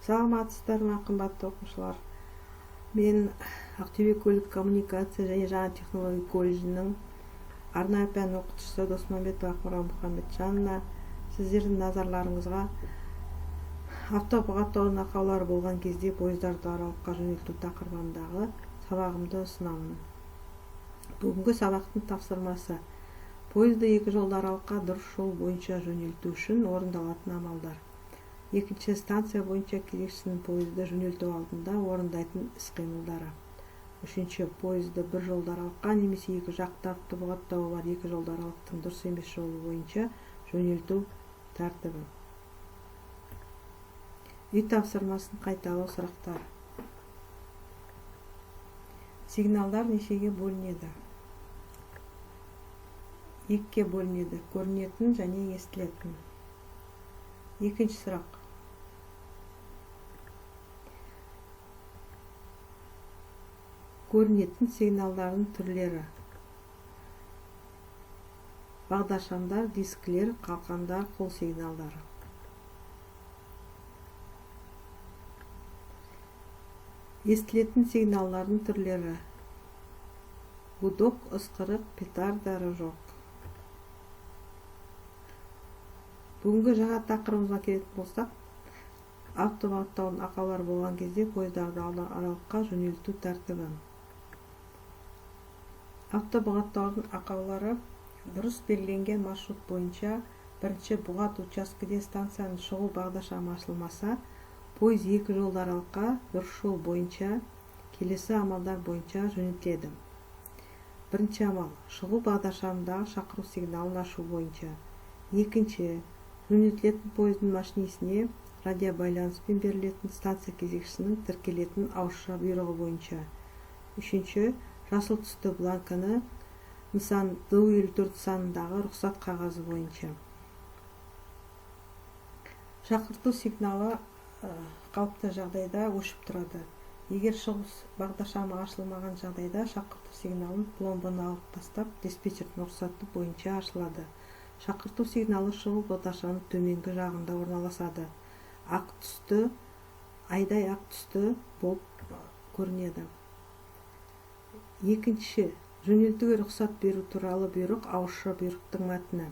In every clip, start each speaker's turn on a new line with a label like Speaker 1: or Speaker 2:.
Speaker 1: Саламатсыздар ма, қымбатты оқушылар? Мен Ақтөбе көлік коммуникация және жаңа технология колледжінің арнайы пән оқытушысы Досмамбетова Ақмарал Мұхамеджановна сіздердің назарларыңызға автобұғаттаудың ақаулары болған кезде пойыздарды аралыққа жөнелту тақырыбындағы сабағымды ұсынамын. Бүгінгі сабақтың тапсырмасы: пойызды екі жолды аралыққа дұрыс жол бойынша жөнелту үшін орындалатын амалдар. Екінші, станция бойынша кезекшінің пойызды жөнелту алдында орындайтын іс-қимылдары. Үшінші, пойызды бір жолды аралыққа немесе екі жақты автобұғаттауы бар екі жолды аралықтың дұрыс емес жолы бойынша жөнелту тәртібі. Үй тапсырмасын қайталау сұрақтары. Сигналдар нешеге бөлінеді? Екіге бөлінеді: көрінетін және естілетін. Екінші сұрақ: көрінетін сигналдардың түрлері. Бағдаршамдар, дискілер, қалқандар, қол сигналдары. Естілетін сигналдардың түрлері. Гудок, ысқырық, петарда, рожок. Бүгінгі жаңа тақырыбымызға келетін болсақ, автобұғаттаудың ақаулары болған кезде пойыздарды аралыққа жөнелту тәртібі. Автобұғаттаудың ақаулары дұрыс белгіленген маршрут бойынша бірінші бұғат учаскеде станцияның шығу бағдаршамы ашылмаса, пойыз екі жолды аралыққа дұрыс жол бойынша келесі амалдар бойынша жөнелтіледі. Бірінші амал: шығу бағдаршамындағы шақыру сигналын ашу бойынша. Екінші, жөнелтілетін пойыздың машинисіне радиобайланыспен берілетін станция кезекшісінің тіркелетін ауызша бұйрығы бойынша. Үшінші, жасыл түсті бланканы нысан Д54 санындағы рұқсат қағазы бойынша. Шақырту сигналы қалыпты жағдайда өшіп тұрады. Егер шығу бағдаршамы ашылмаған жағдайда шақырту сигналын пломбаны алып тастап, диспетчердің рұқсаты бойынша ашылады. Шақырту сигналы шығу бағдаршамының төменгі жағында орналасады. Ақ түсті, айдай ақ түсті болып көрінеді. Екінші, жөнелтуге рұқсат беру туралы бұйрық ауызша бұйрықтың мәтіні.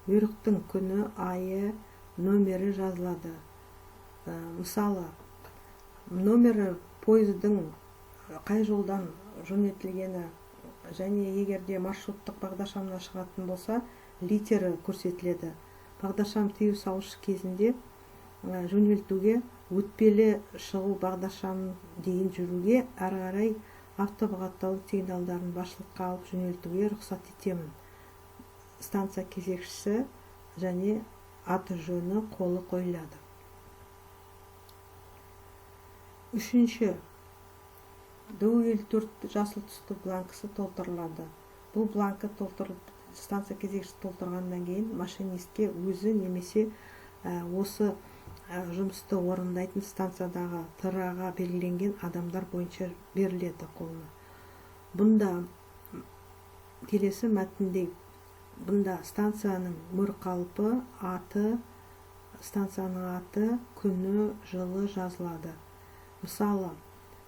Speaker 1: Бұйрықтың күні, айы, номері жазылады. Мысалы, номері пойыздың қай жолдан жөнелтілгені және егерде маршруттық бағдаршамына шығатын болса, литері көрсетіледі. Бағдаршам тыю салушы кезінде жөнелтуге өтпелі шығу бағдаршамын дейін жүруге әрі қарай автобұғаттаудың сигналдарын басшылыққа алып жөнелтуге рұқсат етемін. Станция кезекшісі және аты жөні қолы қойылады. Үшінші, Д54 жасыл түсті бланкасы толтырылады. Бұл бланка станция кезекшісі толтырғаннан кейін машинистке өзі немесе осы жұмысты орындайтын станциядағы тыраға белгіленген адамдар бойынша беріледі қолына. Бұнда келесі мәтінде станцияның мөр қалпы, аты, станцияның аты, күні, жылы жазылады. Мысалы,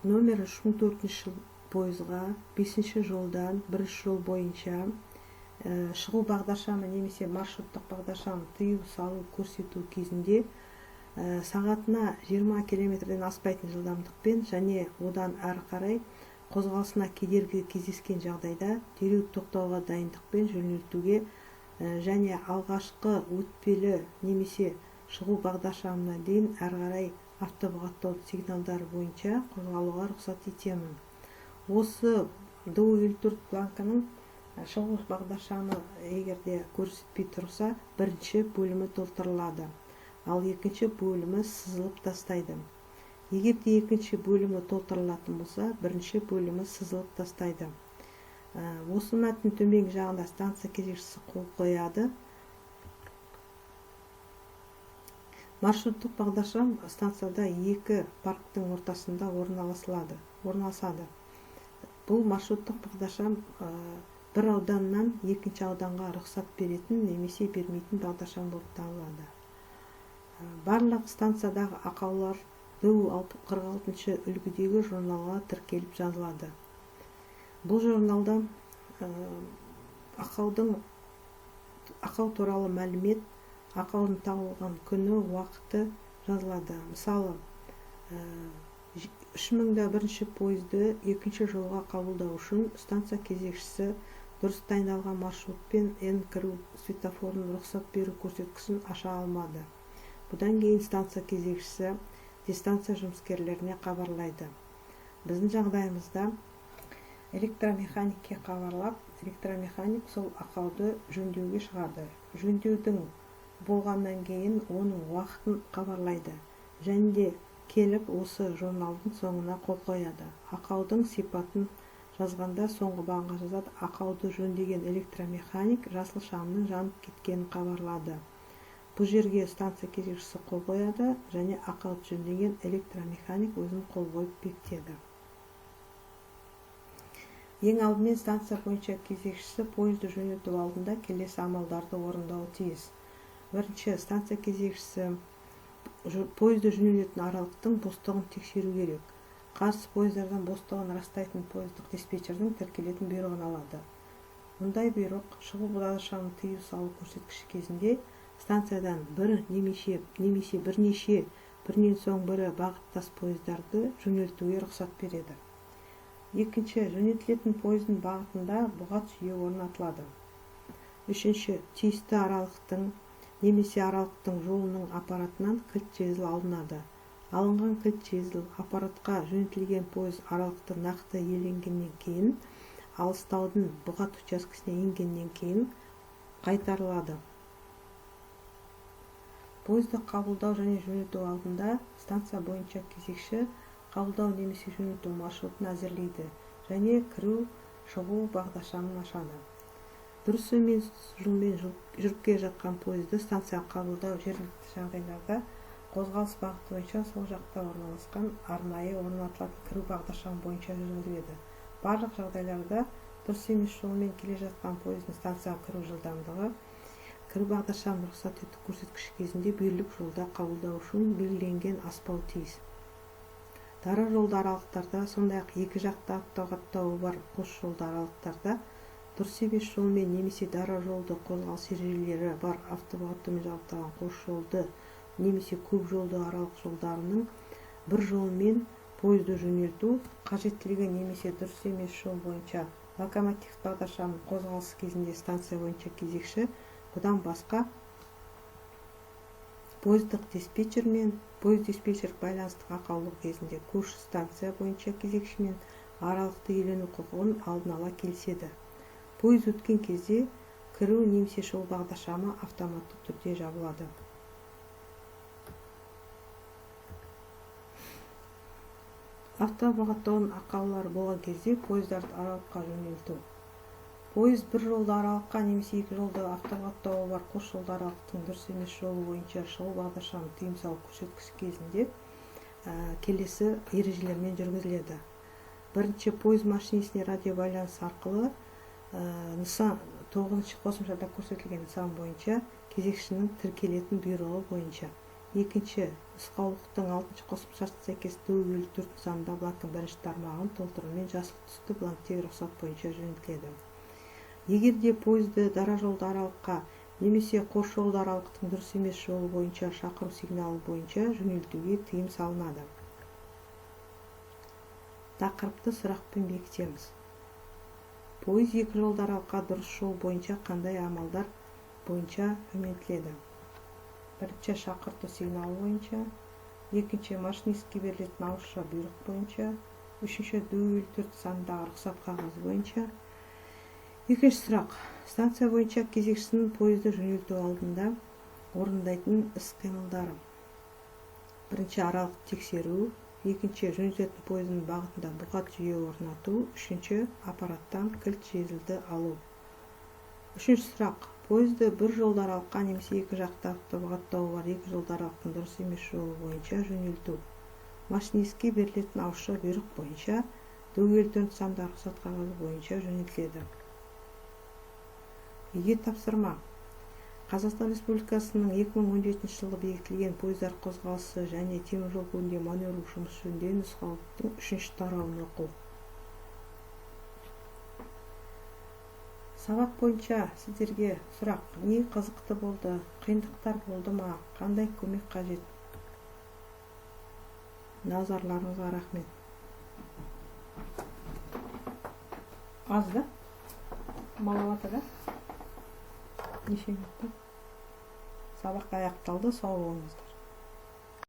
Speaker 1: номері 3004 пойызға 5 жолдан 1 жол бойынша шығу бағдаршамы немесе маршруттық бағдаршамы тыю салу көрсету кезінде сағатына 20 км-ден аспайтын жылдамдықпен және одан әрі қарай қозғалысына кедергі кездескен жағдайда дереу тоқтауға дайындықпен жөнелтуге және алғашқы өтпелі немесе шығу бағдаршамына дейін әрі қарай автобұғаттау сигналдары бойынша қозғалуға рұқсат етемін. Осы Д54 бланканың шығу бағдаршамы егерде көрсетпей тұрса, бірінші бөлімі толтырылады, ал екінші бөлімі сызылып тастайды. Егерде екінші бөлімі толтырылатын болса, бірінші бөлімі сызылып тастайды. Осы мәтін төменгі жағында станция кезекшісі қол қояды. Маршруттық бағдаршам станцияда екі парктың ортасында орналасады. Бұл маршруттық бағдаршам бір ауданнан екінші ауданға рұқсат беретін немесе бермейтін бағдаршам болып табылады. Барлық станциядағы ақаулар ДУ 46 үлгідегі журналға тіркеліп жазылады. Бұл журналда ақау туралы мәлімет, ақаудың табылған күні, уақыты жазылады. Мысалы, 3001 пойызды екінші жолға қабылдау үшін станция кезекшісі дұрыс дайындалған маршрутпен N кіру светофорының рұқсат беру көрсеткішін аша алмады. Бұдан кейін станция кезекшісі дистанция жұмыскерлеріне хабарлайды. Біздің жағдайымызда электромеханикке хабарлап, электромеханик сол ақауды жөндеуге шығарды. Жөндеудің болғаннан кейін оның уақытын хабарлайды. Және де келіп осы журналдың соңына қол қояды. Ақаудың сипатын жазғанда соңғы бағанға жазады. Ақауды жөндеген электромеханик жасыл шамның жанып кеткенін хабарлады. Бұл жерге станция кезекшісі қол қояды және ақауды жөндеген электромеханик өзін қол қойып бекітеді. Ең алдымен станция бойынша кезекшісі пойызды жөнелту алдында келесі амалдарды орындауы тиіс. Бірінші, станция кезекшісі пойызды жөнелетін аралықтың бостығын тексеру керек. Қарсы пойыздардан бостығын растайтын пойыздық диспетчердің тіркелетін бұйрығын алады. Мұндай бұйрық шығу бағдаршамын тыю салу көрсеткіші кезінде станциядан немесе бірнеше бірінен соң бірі бағыттас пойыздарды жөнелтуге рұқсат береді. Екінші, жөнелтілетін пойыздың бағытында бұғат жүйе орнатылады. Үшінші, тиісті аралықтың немесе аралықтың жолының аппаратынан кілт жезл алынады. Алынған кілт жезл аппаратқа жөнелтілген пойыз аралықты нақты иеленгеннен кейін, алыстаудың бұғат учаскесіне енгеннен кейін қайтарылады. Пойызды қабылдау және жөнелту алдында станция бойынша кезекші қабылдау немесе жөнелту маршрутын әзірлейді және кіру-шығу бағдаршамын ашады. Дұрыс емес жолмен жүріп келе жатқан пойызды станция қабылдау жергілікті жағдайларда қозғалыс бағыты бойынша сол жақта орналасқан арнайы орнатылатын кіру бағдаршамы бойынша жүргізіледі. Барлық жағдайларда дұрыс емес жолмен келе жатқан пойыздың станцияға кіру жылдамдығы кіру бағдаршамын рұқсат ету көрсеткіші кезінде белгілік жолда қабылдау үшін белгіленген аспау тиіс. Дара жолды аралықтарда, сондай-ақ екі жақты аттауы бар қос жолды аралықтарда дұрыс емес жолмен немесе дара жолды қозғалыс ережелері бар автобағаттармен жабдықталған қос жолды немесе көп жолды аралық жолдарының бір жолмен пойызды жөнелту қажеттілігі немесе дұрыс емес жол бойынша локомотив бағдаршамын қозғалысы кезінде станция бойынша кезекші, бұдан басқа пойыздық диспетчер мен пойыз диспетчер байланыстық ақаулық кезінде көрші станция бойынша кезекшімен аралықты иелену құқығын алдын ала келіседі. Пойыз өткен кезде кіру немесе шығу бағдаршамы автоматты түрде жабылады. Автобағаттаудың ақаулары болған кезде пойыздарды аралыққа жөнелту. Пойыз бір жолды аралыққа немесе екі жолды автобағаттауы бар қос жолды аралықтың дұрыс емес жолы бойынша шығу бағдаршамын тыйым салу көрсеткіші кезінде келесі ережелермен жүргізіледі. Бірінші, пойыз машинисіне радио байланыс арқылы нысан 9-шы қосымшада көрсетілген нысан бойынша кезекшінің тіркелетін бұйрығы бойынша. Екінші, нұсқаулықтың 6-шы қосымшасына сәйкес ДУ-54 нысанында бланктың бірінші тармағын толтырумен жасыл түсті бланктегі рұқсат бойынша жөнелтіледі. Егер де пойызды дара жолды аралыққа немесе қос жолды аралықтың дұрыс емес жолы бойынша шақыру сигналы бойынша жөнелтуге тыйым салынады. Тақырыпты сұрақпен бекітеміз. Пойыз екі жолды аралыққа дұрыс жол бойынша қандай амалдар бойынша жөнелтіледі? Бірінші, шақырту сигналы бойынша. Екінші, машинистке берілетін ауызша бұйрық бойынша. Үшінші, ДУ-54 нысанындағы рұқсат қағазы бойынша. Екінші сұрақ. Станция бойынша кезекшісінің пойызды жөнелту алдында орындайтын іс-қимылдары. Бірінші, аралық тексеру. Екінші, жөнелтетін пойыздың бағытында бұғат жүйе орнату. Үшінші, аппараттан кілт жезлді алу. Үшінші сұрақ. Пойызды бір жолды аралыққа немесе екі жақты автобағаттауы бар екі жолды аралықтың дұрыс емес жолы бойынша жөнелту. Машинистке берілетін ауызша бұйрық бойынша ДУ-54 нысанындағы рұқсат қағазы бойынша жөнелтіледі. Үйге тапсырма. Қазақстан Республикасының 2017 жылы бекітілген пойыздар қозғалысы және темір жол көлігінде маневрлік жұмыс жөніндегі нұсқаулықтың 3-ші тарауын оқу. Сабақ бойынша сіздерге сұрақ: не қызықты болды, қиындықтар болды ма, қандай көмек қажет? Назарларыңызға рахмет. Аз да? Маловато да? Неше минут? Сабақ аяқталды, сау болыңыздар.